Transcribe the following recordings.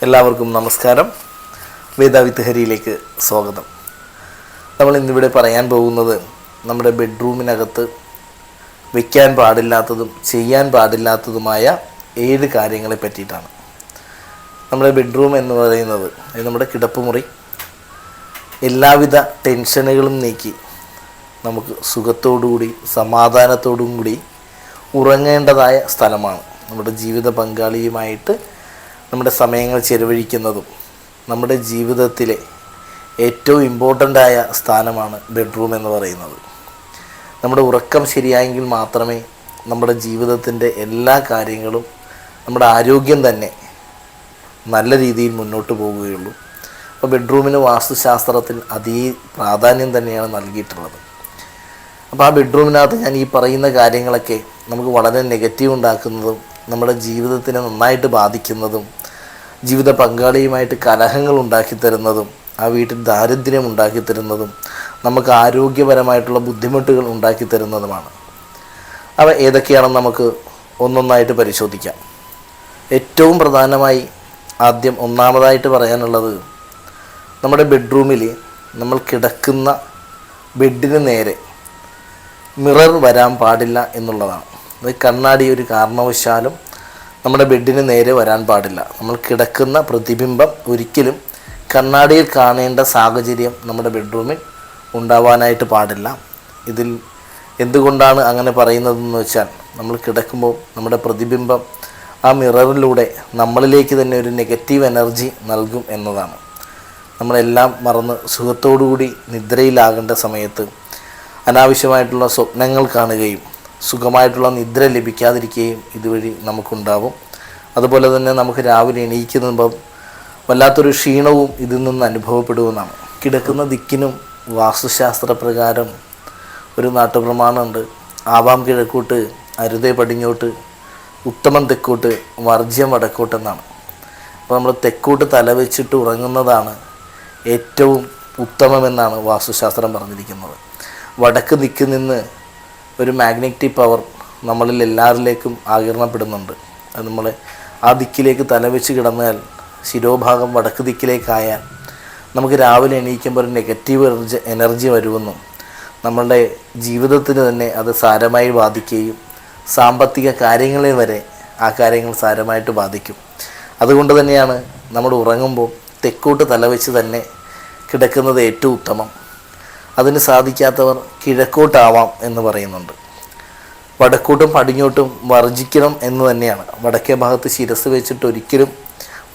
എല്ലാവർക്കും നമസ്കാരം. വേദാവിത്ത് ഹരിയിലേക്ക് സ്വാഗതം. നമ്മൾ ഇന്നിവിടെ പറയാൻ പോകുന്നത് നമ്മുടെ ബെഡ്റൂമിനകത്ത് വയ്ക്കാൻ പാടില്ലാത്തതും ചെയ്യാൻ പാടില്ലാത്തതുമായ 7 കാര്യങ്ങളെ പറ്റിയിട്ടാണ്. നമ്മുടെ ബെഡ്റൂം എന്ന് പറയുന്നത് നമ്മുടെ കിടപ്പുമുറി എല്ലാവിധ ടെൻഷനുകളും നീക്കി നമുക്ക് സുഖത്തോടുകൂടി സമാധാനത്തോടും കൂടി ഉറങ്ങേണ്ടതായ സ്ഥലമാണ്. നമ്മുടെ ജീവിത പങ്കാളിയുമായിട്ട് നമ്മുടെ സമയങ്ങൾ ചെലവഴിക്കുന്നതും നമ്മുടെ ജീവിതത്തിലെ ഏറ്റവും ഇമ്പോർട്ടൻ്റായ സ്ഥാനമാണ് ബെഡ്റൂം എന്ന് പറയുന്നത്. നമ്മുടെ ഉറക്കം ശരിയായെങ്കിൽ മാത്രമേ നമ്മുടെ ജീവിതത്തിൻ്റെ എല്ലാ കാര്യങ്ങളും, നമ്മുടെ ആരോഗ്യം തന്നെ നല്ല രീതിയിൽ മുന്നോട്ട് പോവുകയുള്ളൂ. അപ്പോൾ ബെഡ്റൂമിന് വാസ്തുശാസ്ത്രത്തിൽ പ്രാധാന്യം തന്നെയാണ് നൽകിയിട്ടുള്ളത്. അപ്പോൾ ആ ബെഡ്റൂമിനകത്ത് ഞാൻ ഈ പറയുന്ന കാര്യങ്ങളൊക്കെ നമുക്ക് വളരെ നെഗറ്റീവ് ഉണ്ടാക്കുന്നതും നമ്മുടെ ജീവിതത്തിനെ നന്നായിട്ട് ബാധിക്കുന്നതും ജീവിത പങ്കാളിയുമായിട്ട് കലഹങ്ങൾ ഉണ്ടാക്കിത്തരുന്നതും ആ വീട്ടിൽ ദാരിദ്ര്യം ഉണ്ടാക്കിത്തരുന്നതും നമുക്ക് ആരോഗ്യപരമായിട്ടുള്ള ബുദ്ധിമുട്ടുകൾ ഉണ്ടാക്കിത്തരുന്നതുമാണ്. അവ ഏതൊക്കെയാണെന്ന് നമുക്ക് ഒന്നൊന്നായിട്ട് പരിശോധിക്കാം. ഏറ്റവും പ്രധാനമായി ഒന്നാമതായിട്ട് പറയാനുള്ളത്, നമ്മുടെ ബെഡ്റൂമിൽ നമ്മൾ കിടക്കുന്ന ബെഡിന് നേരെ മിറർ വരാൻ പാടില്ല എന്നുള്ളതാണ്. അത് കണ്ണാടി ഒരു കാരണവശാലും നമ്മുടെ ബെഡിന് നേരെ വരാൻ പാടില്ല. നമ്മൾ കിടക്കുന്ന പ്രതിബിംബം ഒരിക്കലും കണ്ണാടിയിൽ കാണേണ്ട സാഹചര്യം നമ്മുടെ ബെഡ്റൂമിൽ ഉണ്ടാവാനായിട്ട് പാടില്ല. ഇതിൽ എന്തുകൊണ്ടാണ് അങ്ങനെ പറയുന്നതെന്ന് വെച്ചാൽ, നമ്മൾ കിടക്കുമ്പോൾ നമ്മുടെ പ്രതിബിംബം ആ മിററിലൂടെ നമ്മളിലേക്ക് തന്നെ ഒരു നെഗറ്റീവ് എനർജി നൽകും എന്നതാണ്. നമ്മളെല്ലാം മറന്ന് സുഖത്തോടുകൂടി നിദ്രയിലാകേണ്ട സമയത്ത് അനാവശ്യമായിട്ടുള്ള സ്വപ്നങ്ങൾ കാണുകയും സുഖമായിട്ടുള്ള നിദ്ര ലഭിക്കാതിരിക്കുകയും ഇതുവഴി നമുക്കുണ്ടാവും. അതുപോലെ തന്നെ നമുക്ക് രാവിലെ എണീക്കുമ്പോൾ വല്ലാത്തൊരു ക്ഷീണവും ഇതിൽ നിന്ന് അനുഭവപ്പെടുമെന്നാണ്. കിടക്കുന്ന ദിക്കിനും വാസ്തുശാസ്ത്രപ്രകാരം ഒരു നാട്ടുപ്രമാണമുണ്ട്. ആവാം കിഴക്കോട്ട്, അരുതേ പടിഞ്ഞോട്ട്, ഉത്തമം തെക്കോട്ട്, വർജ്യം വടക്കോട്ടെന്നാണ്. അപ്പോൾ നമ്മൾ തെക്കോട്ട് തലവെച്ചിട്ട് ഉറങ്ങുന്നതാണ് ഏറ്റവും ഉത്തമമെന്നാണ് വാസ്തുശാസ്ത്രം പറഞ്ഞിരിക്കുന്നത്. വടക്ക് ദിക്കിൽ നിന്ന് ഒരു മാഗ്നറ്റിക് പവർ നമ്മളിൽ എല്ലാവരിലേക്കും ആകിരണപ്പെടുന്നുണ്ട്. അത് നമ്മൾ ആ ദിക്കിലേക്ക് തലവെച്ച് കിടന്നാൽ, ശിരോഭാഗം വടക്ക് ദിക്കിലേക്കായാൽ നമുക്ക് രാവിലെ എണീക്കുമ്പോൾ ഒരു നെഗറ്റീവ് എനർജി വരുമെന്നും നമ്മളുടെ ജീവിതത്തിന് തന്നെ അത് സാരമായി ബാധിക്കുകയും സാമ്പത്തിക കാര്യങ്ങളെ വരെ ആ കാര്യങ്ങൾ സാരമായിട്ട് ബാധിക്കും. അതുകൊണ്ട് തന്നെയാണ് നമ്മൾ ഉറങ്ങുമ്പോൾ തെക്കോട്ട് തലവെച്ച് തന്നെ കിടക്കുന്നത് ഏറ്റവും ഉത്തമം. അതിന് സാധിക്കാത്തവർ കിഴക്കോട്ടാവാം എന്ന് പറയുന്നുണ്ട്. വടക്കോട്ടും പടിഞ്ഞോട്ടും വർജിക്കണം എന്ന് തന്നെയാണ്. വടക്കേ ഭാഗത്ത് ശിരസ് വെച്ചിട്ട് ഒരിക്കലും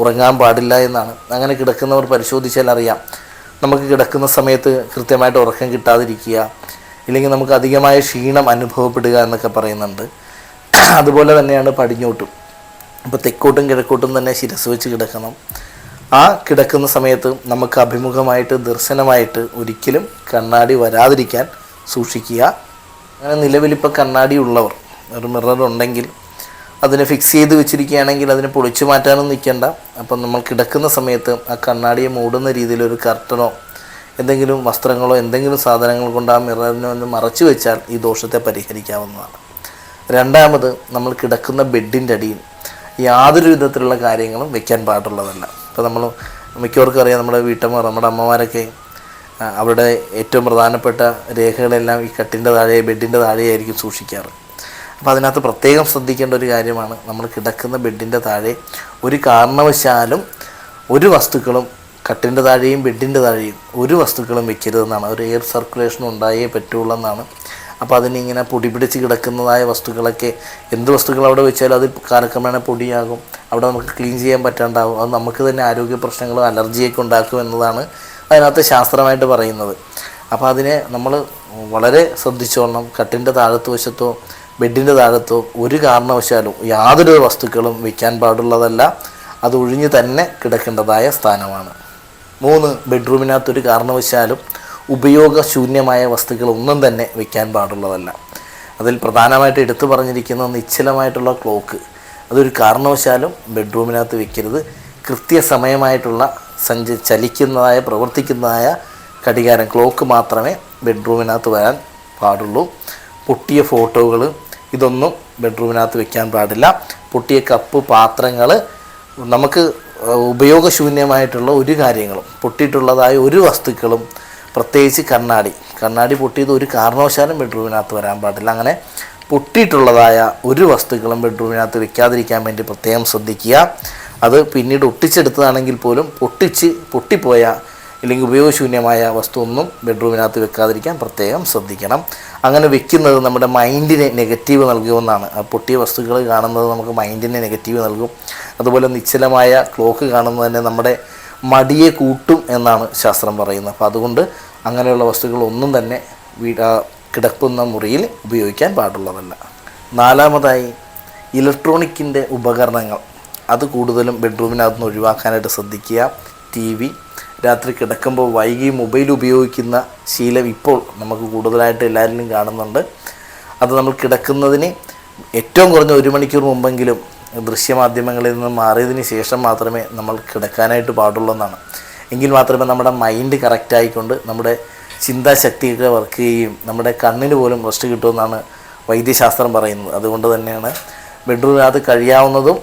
ഉറങ്ങാൻ പാടില്ല എന്നാണ്. അങ്ങനെ കിടക്കുന്നവർ പരിശോധിച്ചാൽ അറിയാം, നമുക്ക് കിടക്കുന്ന സമയത്ത് കൃത്യമായിട്ട് ഉറക്കം കിട്ടാതിരിക്കുക, ഇല്ലെങ്കിൽ നമുക്ക് അധികമായ ക്ഷീണം അനുഭവപ്പെടുക എന്നൊക്കെ പറയുന്നുണ്ട്. അതുപോലെ തന്നെയാണ് പടിഞ്ഞോട്ടും. അപ്പോൾ തെക്കോട്ടും കിഴക്കോട്ടും തന്നെ ശിരസ് വെച്ച് കിടക്കണം. ആ കിടക്കുന്ന സമയത്ത് നമുക്ക് അഭിമുഖമായിട്ട് ദർശനമായിട്ട് ഒരിക്കലും കണ്ണാടി വരാതിരിക്കാൻ സൂക്ഷിക്കുക. അങ്ങനെ നിലവിലിപ്പോൾ കണ്ണാടി ഉള്ളവർ, ഒരു മിറർ ഉണ്ടെങ്കിൽ അതിനെ ഫിക്സ് ചെയ്ത് വെച്ചിരിക്കുകയാണെങ്കിൽ അതിനെ പൊളിച്ചു മാറ്റാനും നിൽക്കേണ്ട. അപ്പം നമ്മൾ കിടക്കുന്ന സമയത്ത് ആ കണ്ണാടിയെ മൂടുന്ന രീതിയിലൊരു കർട്ടനോ എന്തെങ്കിലും വസ്ത്രങ്ങളോ എന്തെങ്കിലും സാധനങ്ങൾ കൊണ്ട് ആ മിററിനെ ഒന്ന് മറച്ചു വെച്ചാൽ ഈ ദോഷത്തെ പരിഹരിക്കാവുന്നതാണ്. രണ്ടാമത്, നമ്മൾ കിടക്കുന്ന ബെഡിൻ്റെ അടിയിൽ യാതൊരു വിധത്തിലുള്ള കാര്യങ്ങളും വെക്കാൻ പാടുള്ളതല്ല. ഇപ്പോൾ നമ്മൾ മിക്കവർക്കും അറിയാം, നമ്മുടെ വീട്ടമ്മമാർ, നമ്മുടെ അമ്മമാരൊക്കെ അവരുടെ ഏറ്റവും പ്രധാനപ്പെട്ട രേഖകളെല്ലാം ഈ കട്ടിൻ്റെ താഴെ, ബെഡിൻ്റെ താഴെയായിരിക്കും സൂക്ഷിക്കാറ്. അപ്പോൾ അതിനകത്ത് പ്രത്യേകം ശ്രദ്ധിക്കേണ്ട ഒരു കാര്യമാണ്, നമ്മൾ കിടക്കുന്ന ബെഡിൻ്റെ താഴെ ഒരു കാരണവശാലും ഒരു വസ്തുക്കളും, കട്ടിൻ്റെ താഴെയും ബെഡിൻ്റെ താഴെയും ഒരു വസ്തുക്കളും വെക്കരുതെന്നാണ്. ഒരു എയർ സർക്കുലേഷൻ ഉണ്ടായേ പറ്റുള്ളൂ എന്നാണ്. അപ്പോൾ അതിനിങ്ങനെ പൊടി പിടിച്ച് കിടക്കുന്നതായ വസ്തുക്കളൊക്കെ, എന്ത് വസ്തുക്കൾ അവിടെ വെച്ചാലും അത് കാലക്രമേണ പൊടിയാകും, അവിടെ നമുക്ക് ക്ലീൻ ചെയ്യാൻ പറ്റാണ്ടാവും. അത് നമുക്ക് തന്നെ ആരോഗ്യ പ്രശ്നങ്ങളും അലർജിയൊക്കെ ഉണ്ടാക്കും എന്നതാണ് അതിനകത്ത് ശാസ്ത്രമായിട്ട് പറയുന്നത്. അപ്പോൾ അതിനെ നമ്മൾ വളരെ ശ്രദ്ധിച്ചോളണം. കട്ടിൻ്റെ താഴത്ത് വശത്തോ ബെഡിൻ്റെ താഴത്തോ ഒരു കാരണവശാലും യാതൊരു വസ്തുക്കളും വയ്ക്കാൻ പാടുള്ളതല്ല. അത് ഒഴിഞ്ഞ് തന്നെ കിടക്കേണ്ടതായ സ്ഥാനമാണ്. 3, ബെഡ്റൂമിനകത്തൊരു കാരണവശാലും ഉപയോഗശൂന്യമായ വസ്തുക്കൾ ഒന്നും തന്നെ വയ്ക്കാൻ പാടുള്ളതല്ല. അതിൽ പ്രധാനമായിട്ട് എടുത്തു പറഞ്ഞിരിക്കുന്ന നിശ്ചലമായിട്ടുള്ള ക്ലോക്ക്, അതൊരു കാരണവശാലും ബെഡ്റൂമിനകത്ത് വെക്കരുത്. കൃത്യസമയമായിട്ടുള്ള ചലിക്കുന്നതായ പ്രവർത്തിക്കുന്നതായ ഘടികാരം, ക്ലോക്ക് മാത്രമേ ബെഡ്റൂമിനകത്ത് വരാൻ പാടുള്ളൂ. പൊട്ടിയ ഫോട്ടോകൾ, ഇതൊന്നും ബെഡ്റൂമിനകത്ത് വെക്കാൻ പാടില്ല. പൊട്ടിയ കപ്പ്, പാത്രങ്ങൾ, നമുക്ക് ഉപയോഗശൂന്യമായിട്ടുള്ള ഒരു കാര്യങ്ങളും പൊട്ടിയിട്ടുള്ളതായ ഒരു വസ്തുക്കളും, പ്രത്യേകിച്ച് കണ്ണാടി പൊട്ടിയത് ഒരു കാരണവശാലും ബെഡ്റൂമിനകത്ത് വരാൻ പാടില്ല. അങ്ങനെ പൊട്ടിയിട്ടുള്ളതായ ഒരു വസ്തുക്കളും ബെഡ്റൂമിനകത്ത് വെക്കാതിരിക്കാൻ വേണ്ടി പ്രത്യേകം ശ്രദ്ധിക്കുക. അത് പിന്നീട് ഒട്ടിച്ചെടുത്തതാണെങ്കിൽ പോലും പൊട്ടിപ്പോയ ഇല്ലെങ്കിൽ ഉപയോഗശൂന്യമായ വസ്തു ഒന്നും ബെഡ്റൂമിനകത്ത് വെക്കാതിരിക്കാൻ പ്രത്യേകം ശ്രദ്ധിക്കണം. അങ്ങനെ വെക്കുന്നത് നമ്മുടെ മൈൻഡിനെ നെഗറ്റീവ് നൽകുമെന്നാണ്. ആ പൊട്ടിയ വസ്തുക്കൾ കാണുന്നത് നമുക്ക് മൈൻഡിനെ നെഗറ്റീവ് നൽകും. അതുപോലെ നിശ്ചലമായ ക്ലോക്ക് കാണുന്നത് തന്നെ നമ്മുടെ മടിയെ കൂട്ടും എന്നാണ് ശാസ്ത്രം പറയുന്നത്. അപ്പോൾ അതുകൊണ്ട് അങ്ങനെയുള്ള വസ്തുക്കളൊന്നും തന്നെ കിടക്കുന്ന മുറിയിൽ ഉപയോഗിക്കാൻ പാടുള്ളതല്ല. നാലാമതായി, ഇലക്ട്രോണിക്കിൻ്റെ ഉപകരണങ്ങൾ അത് കൂടുതലും ബെഡ്റൂമിനകത്തുനിന്ന് ഒഴിവാക്കാനായിട്ട് ശ്രദ്ധിക്കുക. TV, രാത്രി കിടക്കുമ്പോൾ വൈകി മൊബൈൽ ഉപയോഗിക്കുന്ന ശീലം ഇപ്പോൾ നമുക്ക് കൂടുതലായിട്ട് എല്ലാവരിലും കാണുന്നുണ്ട്. അത് നമ്മൾ കിടക്കുന്നതിന് ഏറ്റവും കുറഞ്ഞ 1 മണിക്കൂർ മുമ്പെങ്കിലും ദൃശ്യമാധ്യമങ്ങളിൽ നിന്ന് മാറിയതിന് ശേഷം മാത്രമേ നമ്മൾ കിടക്കാനായിട്ട് പാടുള്ളൂ. എങ്കിൽ മാത്രമേ നമ്മുടെ മൈൻഡ് കറക്റ്റായിക്കൊണ്ട് നമ്മുടെ ചിന്താശക്തിയൊക്കെ വർക്ക് ചെയ്യുകയും നമ്മുടെ കണ്ണിന് പോലും റെസ്റ്റ് കിട്ടുമെന്നാണ് വൈദ്യശാസ്ത്രം പറയുന്നത്. അതുകൊണ്ട് തന്നെയാണ് ബെഡ്റൂമിനകത്ത് കഴിയാവുന്നതും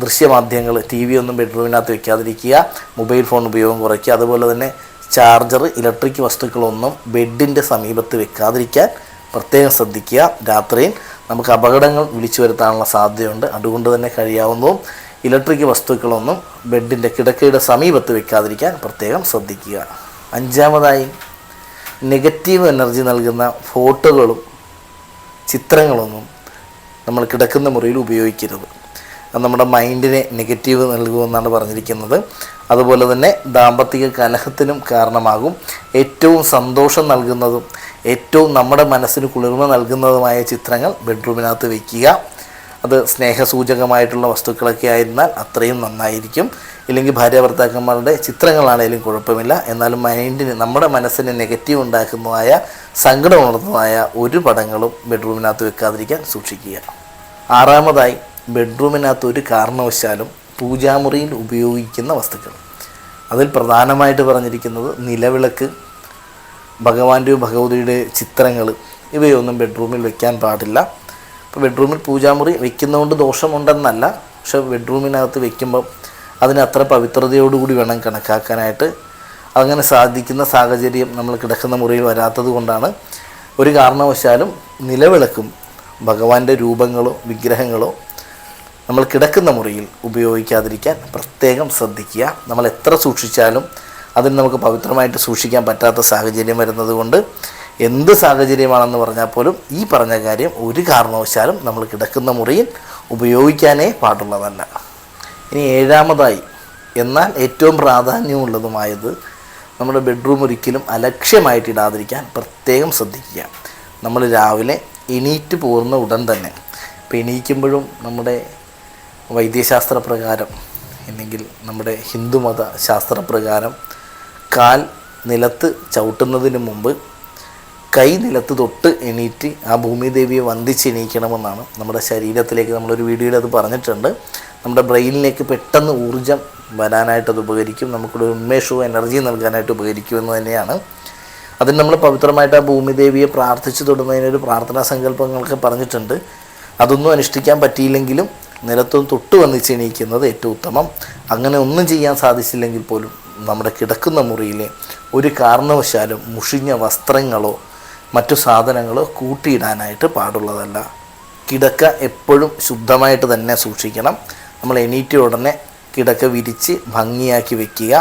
ദൃശ്യമാധ്യമങ്ങൾ TV ഒന്നും ബെഡ്റൂമിനകത്ത് വെക്കാതിരിക്കുക. മൊബൈൽ ഫോൺ ഉപയോഗം കുറയ്ക്കുക. അതുപോലെ തന്നെ ചാർജർ, ഇലക്ട്രിക് വസ്തുക്കളൊന്നും ബെഡിൻ്റെ സമീപത്ത് വെക്കാതിരിക്കാൻ പ്രത്യേകം ശ്രദ്ധിക്കുക. രാത്രിയിൽ നമുക്ക് അപകടങ്ങൾ വിളിച്ചു വരുത്താനുള്ള സാധ്യതയുണ്ട്. അതുകൊണ്ട് തന്നെ കഴിയാവുന്നതും ഇലക്ട്രിക് വസ്തുക്കളൊന്നും ബെഡിൻ്റെ കിടക്കയുടെ സമീപത്ത് വെക്കാതിരിക്കാൻ പ്രത്യേകം ശ്രദ്ധിക്കുക. അഞ്ചാമതായി, നെഗറ്റീവ് എനർജി നൽകുന്ന ഫോട്ടോകളും ചിത്രങ്ങളൊന്നും നമ്മൾ കിടക്കുന്ന മുറിയിൽ ഉപയോഗിക്കരുത്. അത് നമ്മുടെ മൈൻഡിനെ നെഗറ്റീവ് നൽകുമെന്നാണ് പറഞ്ഞിരിക്കുന്നത്. അതുപോലെ തന്നെ ദാമ്പത്തിക കലഹത്തിനും കാരണമാകും. ഏറ്റവും സന്തോഷം നൽകുന്നതും ഏറ്റവും നമ്മുടെ മനസ്സിന് കുളിർമ നൽകുന്നതുമായ ചിത്രങ്ങൾ ബെഡ്റൂമിനകത്ത് വയ്ക്കുക. അത് സ്നേഹസൂചകമായിട്ടുള്ള വസ്തുക്കളൊക്കെ ആയിരുന്നാൽ അത്രയും നന്നായിരിക്കും. ഇല്ലെങ്കിൽ ഭാര്യാഭർത്താക്കന്മാരുടെ ചിത്രങ്ങളാണെങ്കിലും കുഴപ്പമില്ല. എന്നാലും നമ്മുടെ മനസ്സിന് നെഗറ്റീവ് ഉണ്ടാക്കുന്നതായ, സങ്കടം ഉണർത്തുന്നതായ ഒരു പടങ്ങളും ബെഡ്റൂമിനകത്ത് വെക്കാതിരിക്കാൻ സൂക്ഷിക്കുക. ആറാമതായി, ബെഡ്റൂമിനകത്ത് ഒരു കാരണവശാലും പൂജാമുറിയിൽ ഉപയോഗിക്കുന്ന വസ്തുക്കൾ, അതിൽ പ്രധാനമായിട്ട് പറഞ്ഞിരിക്കുന്നത് നിലവിളക്ക്, ഭഗവാന്റെയോ ഭഗവതിയുടെ ചിത്രങ്ങൾ, ഇവയൊന്നും ബെഡ്റൂമിൽ വെക്കാൻ പാടില്ല. ഇപ്പോൾ ബെഡ്റൂമിൽ പൂജാമുറി വെക്കുന്നതുകൊണ്ട് ദോഷമുണ്ടെന്നല്ല, പക്ഷെ ബെഡ്റൂമിനകത്ത് വെക്കുമ്പം അതിന് അത്ര പവിത്രതയോടുകൂടി വേണം കണക്കാക്കാനായിട്ട്. അങ്ങനെ സാധിക്കുന്ന സാഹചര്യം നമ്മൾ കിടക്കുന്ന മുറിയിൽ വരാത്തത് കൊണ്ടാണ് ഒരു കാരണവശാലും നിലവിളക്കും ഭഗവാന്റെ രൂപങ്ങളോ വിഗ്രഹങ്ങളോ നമ്മൾ കിടക്കുന്ന മുറിയിൽ ഉപയോഗിക്കാതിരിക്കാൻ പ്രത്യേകം ശ്രദ്ധിക്കുക. നമ്മൾ എത്ര സൂക്ഷിച്ചാലും അതിന് നമുക്ക് പവിത്രമായിട്ട് സൂക്ഷിക്കാൻ പറ്റാത്ത സാഹചര്യം വരുന്നത് കൊണ്ട് എന്ത് സാഹചര്യമാണെന്ന് പറഞ്ഞാൽ പോലും ഈ പറഞ്ഞ കാര്യം ഒരു കാരണവശാലും നമ്മൾ കിടക്കുന്ന മുറിയിൽ ഉപയോഗിക്കാനേ പാടുള്ളതല്ല. ഇനി ഏഴാമതായി, എന്നാൽ ഏറ്റവും പ്രാധാന്യമുള്ളതുമായത്, നമ്മുടെ ബെഡ്റൂം ഒരിക്കലും അലക്ഷ്യമായിട്ട് ഇടാതിരിക്കാൻ പ്രത്യേകം ശ്രദ്ധിക്കുക. നമ്മൾ രാവിലെ എണീറ്റ് പോകുന്ന ഉടൻ തന്നെ, ഇപ്പോൾ എണീക്കുമ്പോഴും നമ്മുടെ വൈദ്യശാസ്ത്രപ്രകാരം അല്ലെങ്കിൽ നമ്മുടെ ഹിന്ദുമത ശാസ്ത്രപ്രകാരം കാൽ നിലത്ത് ചവിട്ടുന്നതിന് മുമ്പ് കൈ നിലത്ത് തൊട്ട് എണീറ്റ് ആ ഭൂമിദേവിയെ വന്ദിച്ച് എണീക്കണമെന്നാണ്. നമ്മുടെ ശരീരത്തിലേക്ക്, നമ്മളൊരു വീഡിയോയിൽ അത് പറഞ്ഞിട്ടുണ്ട്, നമ്മുടെ ബ്രെയിനിലേക്ക് പെട്ടെന്ന് ഊർജ്ജം വരാനായിട്ടത് ഉപകരിക്കും, നമുക്കൊരു ഉന്മേഷവും എനർജി നൽകാനായിട്ട് ഉപകരിക്കുമെന്ന് തന്നെയാണ്. അതിന് നമ്മൾ പവിത്രമായിട്ട് ആ ഭൂമിദേവിയെ പ്രാർത്ഥിച്ചു തൊടുന്നതിനൊരു പ്രാർത്ഥനാ സങ്കല്പങ്ങളൊക്കെ പറഞ്ഞിട്ടുണ്ട്. അതൊന്നും അനുഷ്ഠിക്കാൻ പറ്റിയില്ലെങ്കിലും നിലത്തൊന്ന് തൊട്ട് വന്നിച്ച് എണീക്കുന്നത് ഏറ്റവും ഉത്തമം. അങ്ങനെ ഒന്നും ചെയ്യാൻ സാധിച്ചില്ലെങ്കിൽ പോലും നമ്മുടെ കിടക്കുന്ന മുറിയിലെ ഒരു കാരണവശാലും മുഷിഞ്ഞ വസ്ത്രങ്ങളോ മറ്റു സാധനങ്ങളോ കൂട്ടിയിടാനായിട്ട് പാടുള്ളതല്ല. കിടക്ക എപ്പോഴും ശുദ്ധമായിട്ട് തന്നെ സൂക്ഷിക്കണം. നമ്മൾ എണീറ്റ ഉടനെ കിടക്ക വിരിച്ച് ഭംഗിയാക്കി വെക്കുക.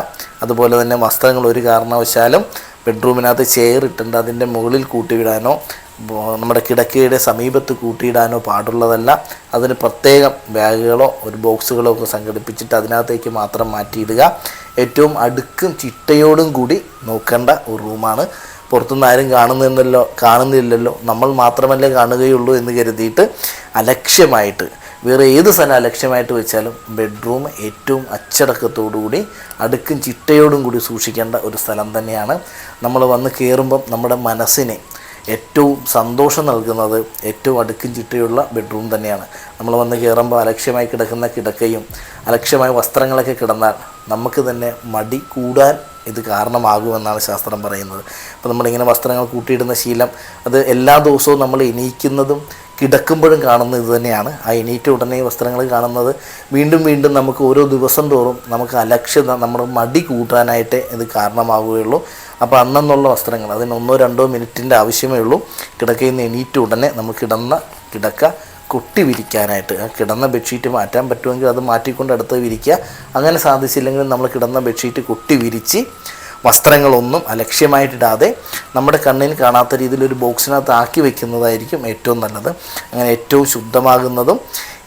അതുപോലെ തന്നെ വസ്ത്രങ്ങൾ ഒരു കാരണവശാലും ബെഡ്റൂമിനകത്ത് ചെയർ ഇട്ടുണ്ട് അതിൻ്റെ മുകളിൽ കൂട്ടിയിടാനോ നമ്മുടെ കിടക്കയുടെ സമീപത്ത് കൂട്ടിയിടാനോ പാടുള്ളതല്ല. അതിന് പ്രത്യേകം ബാഗുകളോ ഒരു ബോക്സുകളോ ഒക്കെ സംഘടിപ്പിച്ചിട്ട് അതിനകത്തേക്ക് മാത്രം മാറ്റിയിടുക. ഏറ്റവും അടുക്കും ചിട്ടയോടും കൂടി നോക്കേണ്ട ഒരു റൂമാണ്. പുറത്തുനിന്ന് ആരും കാണുന്നില്ലല്ലോ, നമ്മൾ മാത്രമല്ലേ കാണുകയുള്ളൂ എന്ന് കരുതിയിട്ട് അലക്ഷ്യമായിട്ട് വേറെ ഏത് സ്ഥലം അലക്ഷ്യമായിട്ട് വെച്ചാലും ബെഡ്റൂം ഏറ്റവും അച്ചടക്കത്തോടുകൂടി അടുക്കും ചിട്ടയോടും കൂടി സൂക്ഷിക്കേണ്ട ഒരു സ്ഥലം തന്നെയാണ്. നമ്മൾ വന്ന് കയറുമ്പം നമ്മുടെ മനസ്സിനെ ഏറ്റവും സന്തോഷം നൽകുന്നത് ഏറ്റവും അടുക്കും ചിട്ടയുള്ള ബെഡ്റൂം തന്നെയാണ്. നമ്മൾ വന്ന് കയറുമ്പോൾ അലക്ഷ്യമായി കിടക്കുന്ന കിടക്കയും അലക്ഷ്യമായ വസ്ത്രങ്ങളൊക്കെ കിടന്നാൽ നമുക്ക് തന്നെ മടി കൂടാൻ ഇത് കാരണമാകുമെന്നാണ് ശാസ്ത്രം പറയുന്നത്. അപ്പോൾ നമ്മളിങ്ങനെ വസ്ത്രങ്ങൾ കൂട്ടിയിടുന്ന ശീലം അത് എല്ലാ ദിവസവും നമ്മൾ എണീക്കുന്നതും കിടക്കുമ്പോഴും കാണുന്നത് ഇത് തന്നെയാണ്. ആ എണീറ്റ ഉടനെ വസ്ത്രങ്ങൾ കാണുന്നത് വീണ്ടും വീണ്ടും നമുക്ക് ഓരോ ദിവസം തോറും നമുക്ക് അലക്ഷ്യത, നമ്മുടെ മടി കൂട്ടാനായിട്ട് ഇത് കാരണമാവുകയുള്ളൂ. അപ്പോൾ അന്നെന്നുള്ള വസ്ത്രങ്ങൾ അതിന് 1-2 മിനിറ്റിൻ്റെ ആവശ്യമേ ഉള്ളൂ. കിടക്കയിൽ നിന്ന് എണീറ്റ ഉടനെ നമുക്ക് കിടക്ക കൊട്ടി വിരിക്കാനായിട്ട്. ആ കിടന്ന ബെഡ്ഷീറ്റ് മാറ്റാൻ പറ്റുമെങ്കിൽ അത് മാറ്റിക്കൊണ്ട് അടുത്ത് വിരിക്കുക. അങ്ങനെ സാധിച്ചില്ലെങ്കിൽ നമ്മൾ കിടന്ന ബെഡ്ഷീറ്റ് കൊട്ടി വിരിച്ച് വസ്ത്രങ്ങളൊന്നും അലക്ഷ്യമായിട്ടിടാതെ നമ്മുടെ കണ്ണിന് കാണാത്ത രീതിയിൽ ഒരു ബോക്സിനകത്ത് ആക്കി വെക്കുന്നതായിരിക്കും ഏറ്റവും നല്ലത്. അങ്ങനെ ഏറ്റവും ശുദ്ധമാകുന്നതും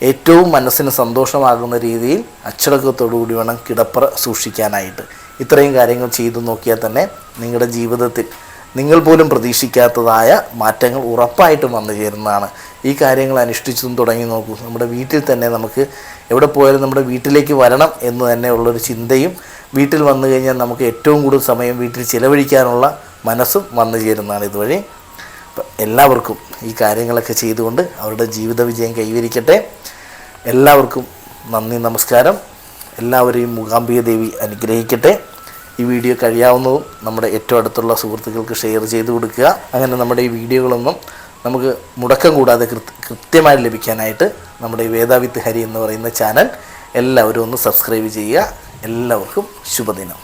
ഏറ്റവും മനസ്സിന് സന്തോഷമാകുന്ന രീതിയിൽ അച്ചടക്കത്തോടുകൂടി വേണം കിടപ്പറ സൂക്ഷിക്കാനായിട്ട്. ഇത്രയും കാര്യങ്ങൾ ചെയ്തു നോക്കിയാൽ തന്നെ നിങ്ങളുടെ ജീവിതത്തിൽ നിങ്ങൾ പോലും പ്രതീക്ഷിക്കാത്തതായ മാറ്റങ്ങൾ ഉറപ്പായിട്ടും വന്നു ചേരുന്നതാണ്. ഈ കാര്യങ്ങൾ അനുഷ്ഠിച്ചും തുടങ്ങി നോക്കൂ. നമ്മുടെ വീട്ടിൽ തന്നെ നമുക്ക് എവിടെ പോയാലും നമ്മുടെ വീട്ടിലേക്ക് വരണം എന്ന് തന്നെ ഉള്ളൊരു ചിന്തയും, വീട്ടിൽ വന്നു കഴിഞ്ഞാൽ നമുക്ക് ഏറ്റവും കൂടുതൽ സമയം വീട്ടിൽ ചിലവഴിക്കാനുള്ള മനസ്സും വന്നു ചേരുന്നതാണ് ഇതുവഴി. അപ്പം എല്ലാവർക്കും ഈ കാര്യങ്ങളൊക്കെ ചെയ്തുകൊണ്ട് അവരുടെ ജീവിത വിജയം കൈവരിക്കട്ടെ. എല്ലാവർക്കും നന്ദി, നമസ്കാരം. എല്ലാവരെയും മൂകാംബിക ദേവി അനുഗ്രഹിക്കട്ടെ. ഈ വീഡിയോ കഴിയാവുന്നതും നമ്മുടെ ഏറ്റവും അടുത്തുള്ള സുഹൃത്തുക്കൾക്ക് ഷെയർ ചെയ്ത് കൊടുക്കുക. അങ്ങനെ നമ്മുടെ ഈ വീഡിയോകളൊന്നും നമുക്ക് മുടക്കം കൂടാതെ കൃത്യമായി ലഭിക്കാനായിട്ട് നമ്മുടെ ഈ വേദ വിത്ത് ഹരി എന്ന് പറയുന്ന ചാനൽ എല്ലാവരും ഒന്ന് സബ്സ്ക്രൈബ് ചെയ്യുക. എല്ലാവർക്കും ശുഭദിനം.